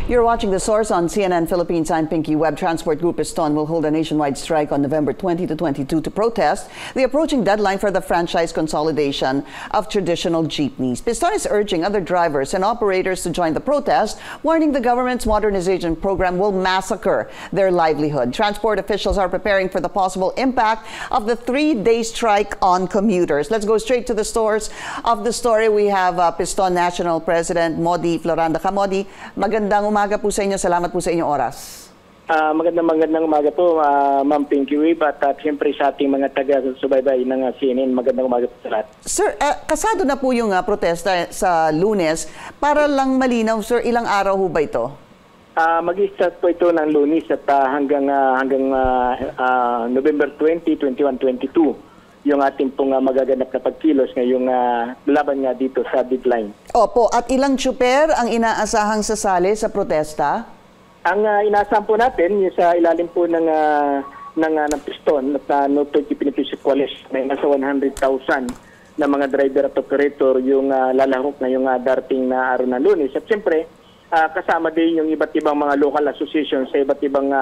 You're watching The Source on CNN Philippines. I'm Pinky Webb. Transport Group Piston will hold a nationwide strike on November 20 to 22 to protest the approaching deadline for the franchise consolidation of traditional jeepneys. Piston is urging other drivers and operators to join the protest, warning the government's modernization program will massacre their livelihood. Transport officials are preparing for the possible impact of the three-day strike on commuters. Let's go straight to the source of the story. We have Piston National President Modi Floranda. Modi, magandang umaga po sa inyo. Salamat po sa inyong oras. Magandang umaga po, Ma'am Pinky Webb, at siyempre sa ating mga taga-subaybay ng CNN, magandang umaga po sa lahat. Sir, kasado na po yung protesta sa Lunes. Para lang malinaw, sir, ilang araw ho ba ito? Mag-start po ito ng Lunes at hanggang November 20, 21, 22. Yung ating pong magaganap na pagkilos ngayong laban nga dito sa deadline. Opo, at ilang tsuper ang inaasahang sasali sa protesta? Ang inaasahan po natin, yung sa ilalim po ng Piston at No 20 Beneficiary Coalition, may nasa 100,000 na mga driver at operator yung lalahok na yung darating na araw na Lunes. At siyempre, kasama din yung iba't ibang mga local associations sa iba't ibang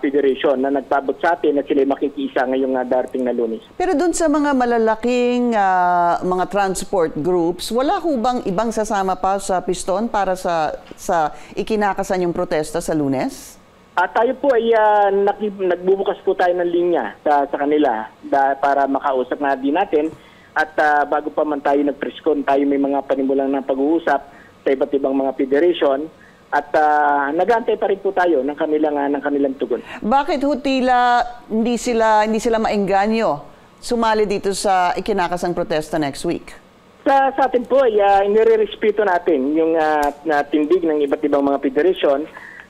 federation na nagpabot sa atin at sila makikisa ngayong darating na Lunes. Pero dun sa mga malalaking mga transport groups, wala ho bang ibang sasama pa sa Piston para sa ikinakasan yung protesta sa Lunes? Tayo po ay nagbubukas po tayo ng linya sa kanila para makausap na din natin at bago pa man tayo nag-preskon, tayo may mga panimulang ng pag-uusap sa iba't ibang mga federation. At nag-aantay pa rin po tayo ng kanilang tugon. Bakit ho tila hindi sila maengganyo sumali dito sa ikinakasang protesta next week? Sa atin po ay inirerespeto natin yung tindig ng iba't ibang mga federation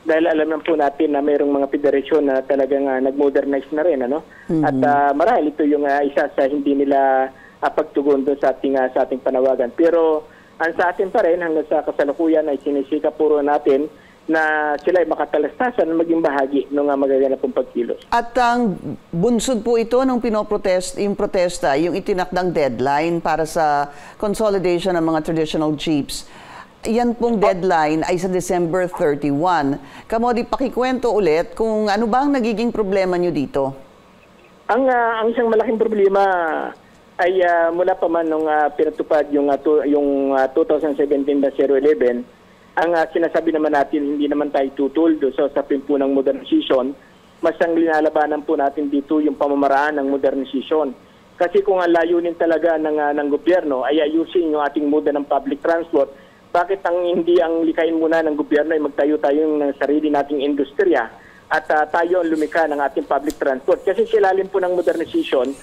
dahil alam naman po natin na mayroong mga federation na talagang nag-modernize na rin. Ano? At marahil ito yung isa sa hindi nila pagtugon doon sa ating panawagan. Pero ang sa atin pa rin hanggang sa kasalukuyan ay sinisikap puro natin na sila ay makatalastasan na maging bahagi ng magaganap pong pagkilos. At ang bunsod po ito ng yung protesta, yung itinakdang deadline para sa consolidation ng mga traditional jeeps. Yan pong deadline ay sa December 31. Kamodi, pakikwento ulit kung ano ba ang nagiging problema nyo dito? Ang isang malaking problema ay mula pa man nung pinatupad yung 2017-011, ang sinasabi naman natin, hindi naman tayo tutuldo sa usapin po ng modernization, mas ang linalabanan po natin dito yung pamamaraan ng modernization. Kasi kung ang layunin talaga ng gobyerno ay ayusin yung ating moda ng public transport, bakit hindi ang likayin muna ng gobyerno ay magtayo tayo ng sarili nating industriya at tayo ang lumika ng ating public transport? Kasi silalim po ng modernization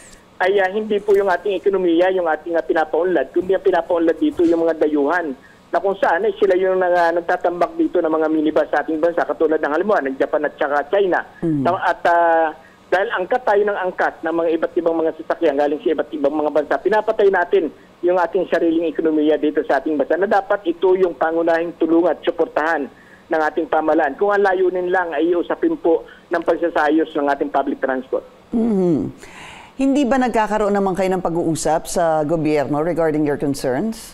ay hindi po yung ating ekonomiya, yung ating pinapaunlad, kundi ang pinapaunlad dito yung mga dayuhan na kung saan ay sila yung nagtatambak dito ng mga minibus sa ating bansa, katulad ng halimbawa, ng Japan at saka China. At dahil angkat tayo ng angkat ng mga iba't ibang mga sasakyan galing sa iba't ibang mga bansa, pinapatay natin yung ating sariling ekonomiya dito sa ating bansa na dapat ito yung pangunahing tulungan at suportahan ng ating pamahalaan. Kung ang layunin lang ay usapin po ng pagsasayos ng ating public transport. Hindi ba nagkakaroon naman kayo ng pag-uusap sa gobyerno regarding your concerns?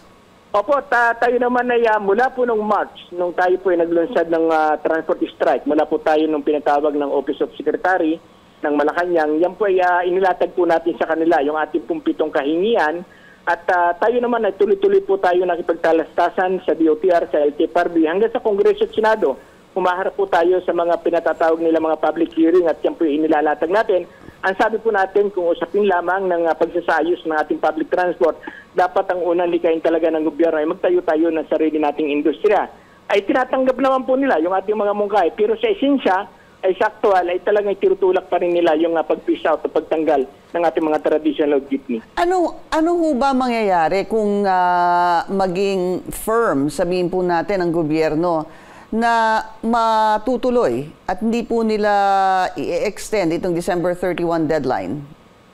Opo, tayo naman ay mula po nung March, nung tayo po ay naglunsad ng transport strike, mula po tayo nung pinatawag ng Office of Secretary ng Malacanang, yan po ay inilatag po natin sa kanila yung ating pong 7 kahingian at tayo naman ay tuloy-tuloy po tayo nakipagtalastasan sa DOTR, sa LTFRB hanggang sa Kongreso at Senado. Humaharap po tayo sa mga pinatatawag nila mga public hearing at yan po ay inilalatag natin. Ang sabi po natin, kung usapin lamang ng pagsasayos ng ating public transport, dapat ang unang likayin talaga ng gobyerno ay magtayo tayo ng sarili nating industriya. Ay tinatanggap naman po nila yung ating mga mungkahi, pero sa esensya, ay sa aktual, ay talagang tirutulak pa rin nila yung pag-push out o pagtanggal ng ating mga traditional jeepney. Ano ho ba mangyayari kung maging firm, sabihin po natin ng gobyerno, na matutuloy at hindi po nila i-extend itong December 31 deadline?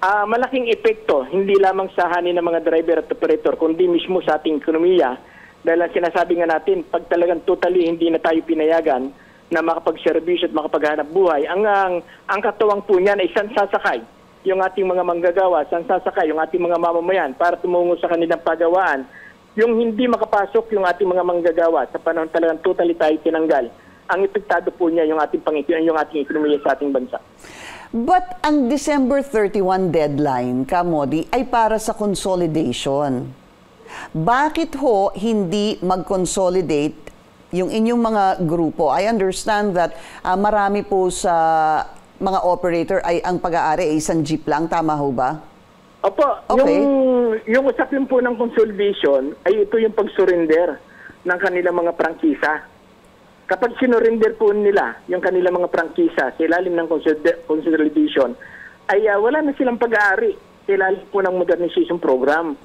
Malaking epekto, hindi lamang sa hanin ng mga driver at operator, kundi mismo sa ating ekonomiya. Dahil ang sinasabi nga natin, pag talagang totally hindi na tayo pinayagan na makapag-service at makapaghanap buhay, ang katuwang po niyan ay sansasakay yung ating mga manggagawa, sansasakay yung ating mga mamamayan para tumungo sa kanilang pagawaan. Yung hindi makapasok yung ating mga manggagawa sa panahon talagang totally tayo tinanggal ang epektado po niya yung ating yung ating ekonomiya sa ating bansa. But ang December 31 deadline, Kamodi, ay para sa consolidation. Bakit ho hindi mag-consolidate yung inyong mga grupo? I understand that marami po sa mga operator ay ang pag-aari ay isang jeep lang. Tama ho ba? Opo, Okay. yung usapin po ng consolidation ay ito yung pag-surrender ng kanilang mga prangkisa. Kapag sinurrender po nila yung kanilang mga prangkisa sa ilalim ng consolidation, ay wala na silang pag-aari sa ilalim po ng modernization program.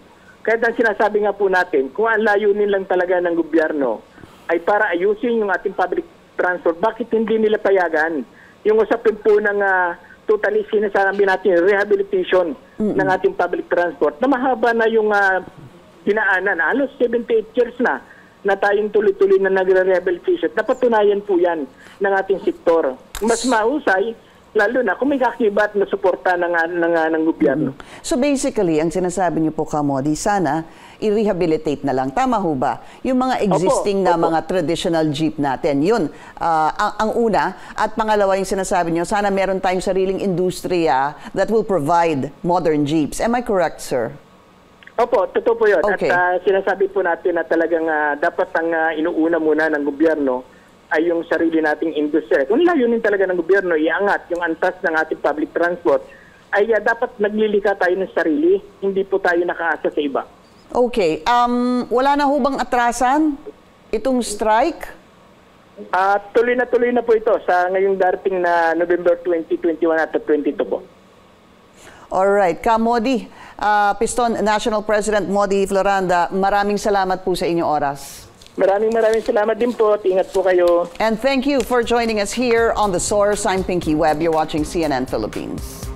Kaya ang sinasabi nga po natin, kung ang layunin lang talaga ng gobyerno ay para ayusin yung ating public transport, bakit hindi nila payagan yung usapin po ng totally sinasabi natin rehabilitation ng ating public transport na mahaba na yung dinaanan. Halos 78 years na tayong tuloy-tuloy na nagre-rehabilitation. Napatunayan po yan ng ating sektor. Mas mahusay, lalo na kung may kakibat na suporta ng gobyerno. So basically, ang sinasabi niyo po, Kamodi, sana i-rehabilitate na lang. Tama ho ba? Yung mga existing na mga traditional jeep natin, yun ang una. At pangalawa, yung sinasabi niyo, sana meron tayong sariling industriya that will provide modern jeeps. Am I correct, sir? Opo, totoo po yun. Okay. At sinasabi po natin na talagang dapat ang inuuna muna ng gobyerno ay yung sarili nating industriya. Kung layunin talaga ng gobyerno, iangat yung antas ng ating public transport, ay dapat naglilika tayo ng sarili, hindi po tayo nakaasa sa iba. Okay. Wala na ho bang atrasan itong strike? Tuloy na po ito sa ngayong darating na November 2021 at 22 po. Alright. Kamodi, Piston National President Modi Floranda, maraming salamat po sa inyong oras. Maraming salamat din po at ingat po kayo. And thank you for joining us here on The Source. I'm Pinky Webb. You're watching CNN Philippines.